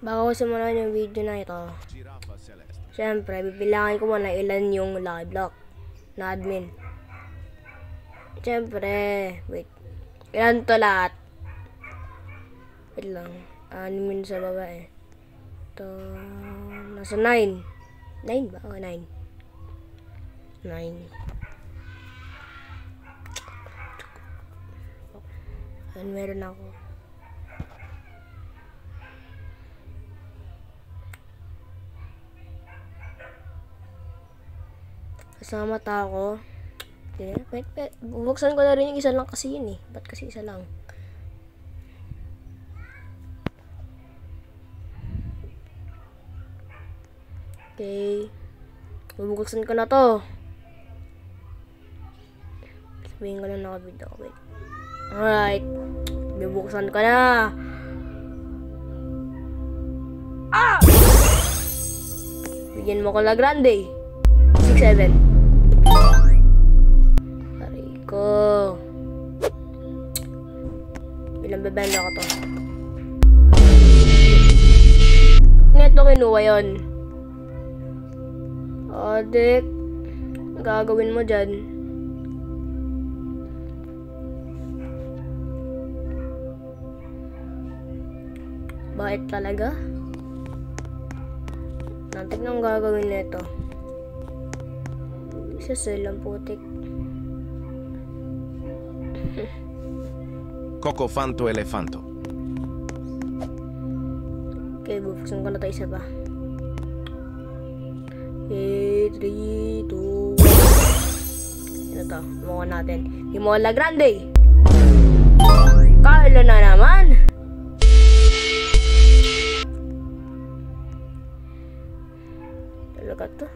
Bago ko simulan yung video na ito, syempre, bibilangin ko muna ilan yung lucky block na admin. Syempre, wait. Ilan to lahat? Wait lang. Admin sa baba eh. Ito, nasa 9. 9 ba? Oh, 9. 9. Ayan, meron ako. Kasama tao ko. Bubuksan ko na rin yung isa lang kasi yun eh. Ba't kasi isa lang? Okay. Bubuksan ko na to. Sabihin ko na nakabidyo ko. Wait. Alright. Bubuksan ko na. Ah! Bigyan mo ko la grande. 6-7. Aray ko. Ilang bebendo ko to. Neto kinuha yun. Adik. Gagawin mo dyan. Bakit talaga? Natin ang gagawin nito. Isa silang putik. Coco Fanto Elefanto. Okay, bubuksan ko na tayo isa ba. Okay, 3, 2, 1. Ano to? Mukha natin. Himola Grande. Carlo na naman. Talaga to.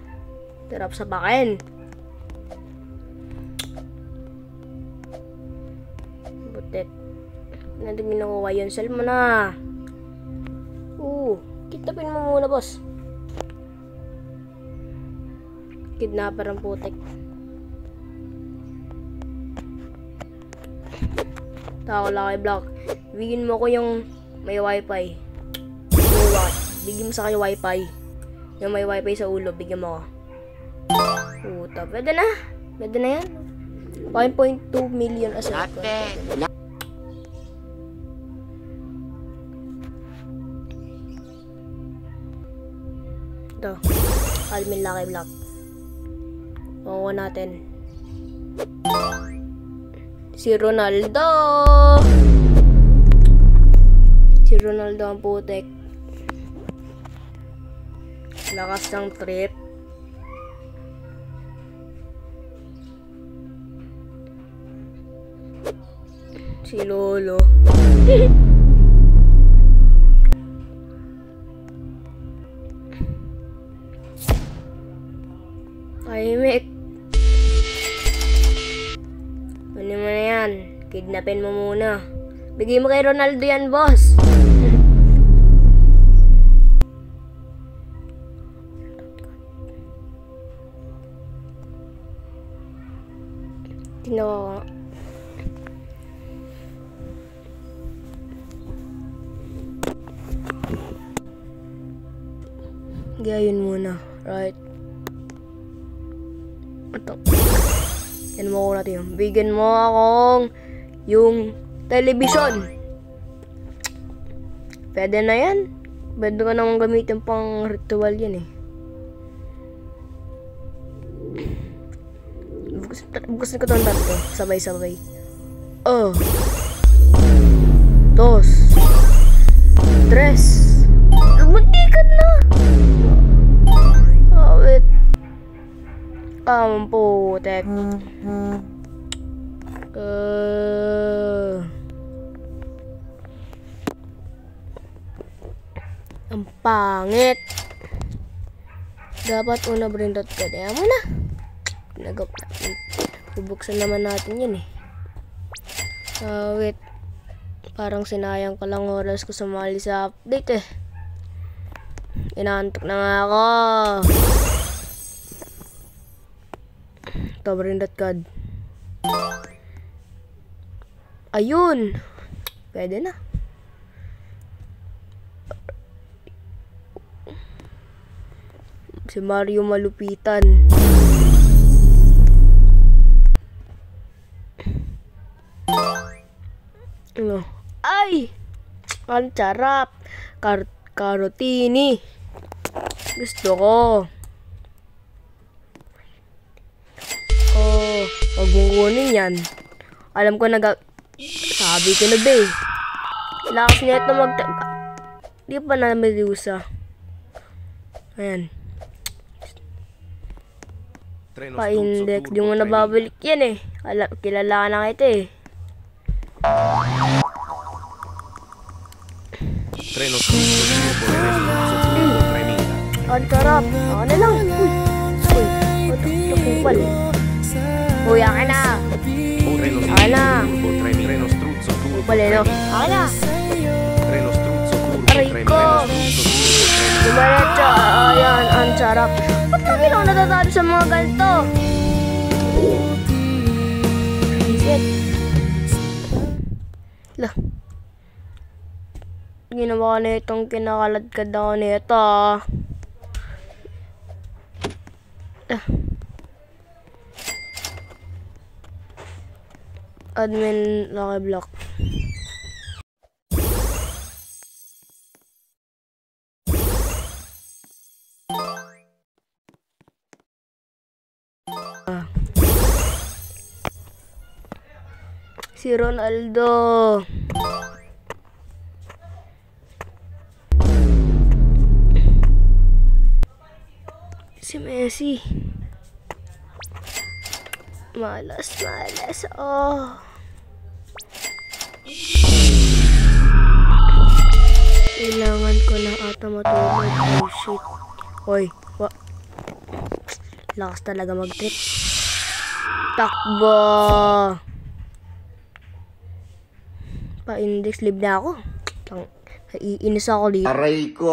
Tarap sa bakin. Butet. Natin ginakuha yun. Sell mo na. Kitapin mo muna, boss. Kidnapper ang putek. Tao lucky block. Bigyan mo ko yung may wifi. Bigyan mo sa akin wifi. Yung may wifi sa ulo, bigyan mo ko. Puta, pwede na. Pwede na yan. 5.2 million as a ito. Admin lucky block. Makuha natin. Si Ronaldo. Si Ronaldo ang putek. Lakas ng trip. Si Lolo. Tahimik. Ano mo na yan? Kidnapin mo muna. Bigay mo kay Ronaldo yan, boss. Tingnan ko. Gayon muna. Right. Ito. Yan mo ko natin yung. Bigyan mo akong yung television. Pwede na yan. Pwede ka naman gamitin pang ritual yan eh. Bukasin ko ito ang tatlo. Sabay-sabay. 1, 2, 3. Muntikan na. Wait. Putek. Ang pangit. Dapat una brindot ka. Kaya mo na. Nagap natin. Bubuksan naman natin yun eh. Wait. Parang sinayang ko lang oras ko sumali sa update eh. Inaantok na nga ako. Ito, brindot card. Ayun. Pwede na. Si Mario malupitan. Ano? Ay! Ang sarap! Karotini. Gusto ko. Oh, wag mong kunin yan. Alam ko sabi ko na ba eh. Lakas niya ito Di pa na Medusa. Ayan. Pa-index. Di mo nababalik yan eh. Kilala na kita eh. Treno struzzo turbo Renestruzzo turbo 3000. Ang sarap. Ako na lang. Uy. Nakupal eh. Uy, akin na. Treno Akin na. turbo 3000. Treno struzzo turbo Kupal eh no. 3000. Akin na. Treno struzzo turbo Aray 3000. ko. Treno struzzo turbo 3000. Dumaretso. Ayan, ang sarap. Ba't lagi lang natatalo sa mga ganito? Reset. Lah. Ginawa na itong kinakaladkad ako nito. Admin Lucky Block. Si Ronaldo. Si Messi. Malas. Oh. Kailangan ko na ata matulog. Oh shit. Hoy. Lakas talaga mag-trip. Takbo. Pa-index live na ako. Iinis ako dito. Aray ko!